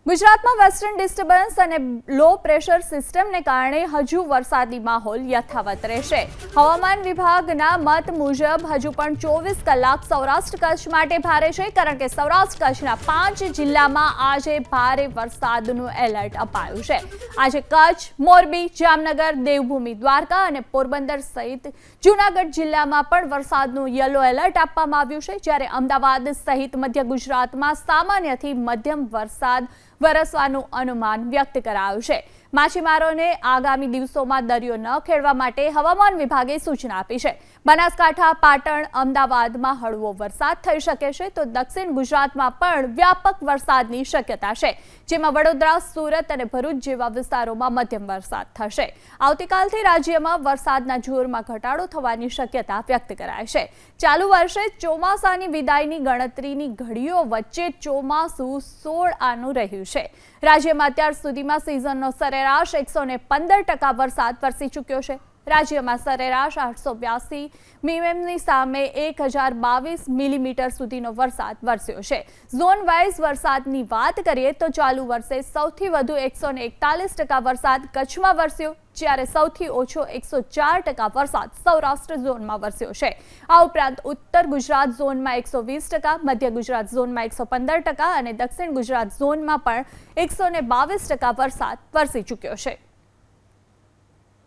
ગુજરાતમાં western disturbance અને low pressure સિસ્ટમને કારણે હજુ વરસાદી માહોલ યથાવત રહેશે. હવામાન વિભાગના મત મુજબ હજુ પણ 24 કલાક સૌરાષ્ટ્ર કચ્છ માટે ભારે છે, કારણ કે સૌરાષ્ટ્ર કચ્છના 5 જિલ્લામાં આજે ભારે વરસાદનું એલર્ટ અપાયું છે. આજે કચ્છ, મોરબી, જામનગર, દેવભૂમિ, દ્વારકા અને પોરબંદર સહિત જૂનાગઢ જિલ્લામાં પણ વરસાદનું યલો એલર્ટ આપવામાં આવ્યું છે, જ્યારે અમદાવાદ સહિત મધ્ય ગુજરાતમાં સામાન્યથી મધ્યમ વરસાદ વરસવાનું અનુમાન વ્યક્ત કરાયું છે. માછીમારોને આગામી દિવસોમાં દરિયો ન ખેડવા માટે હવામાન વિભાગે સૂચના આપી છે. બનાસકાંઠા, પાટણ, અમદાવાદમાં હળવો વરસાદ થઈ શકે છે, તો દક્ષિણ ગુજરાતમાં પણ વ્યાપક વરસાદની શક્યતા છે, જેમાં વડોદરા, સુરત અને ભરૂચ જેવા વિસ્તારોમાં મધ્યમ વરસાદ થશે. આવતીકાલથી રાજ્યમાં વરસાદના જોરમાં ઘટાડો થવાની શક્યતા વ્યક્ત કરાઈ છે. ચાલુ વર્ષે ચોમાસાની વિદાયની ગણતરીની ઘડીઓ વચ્ચે ચોમાસું 16 આનું રહ્યું છે. રાજ્યમાં અત્યાર સુધીમાં સિઝનનો સરેરાશ 115% વરસાદ વરસી ચૂક્યો છે. રાજ્યમાં સરેરાશ 882 મીમીની સામે 1022 મિલીમીટર સુધીનો વરસાદ વરસ્યો છે. ઝોન વાઇઝ વરસાદની વાત કરીએ તો ચાલુ વર્ષે સૌથી વધુ 141% વરસાદ કચ્છમાં વરસ્યો, જ્યારે સૌથી ઓછો 104% વરસાદ સૌરાષ્ટ્ર ઝોનમાં વરસ્યો છે. આ ઉપરાંત ઉત્તર ગુજરાત ઝોનમાં 120%, મધ્ય ગુજરાત ઝોનમાં 115% અને દક્ષિણ ગુજરાત ઝોનમાં પણ 122% વરસાદ વરસી ચૂક્યો છે.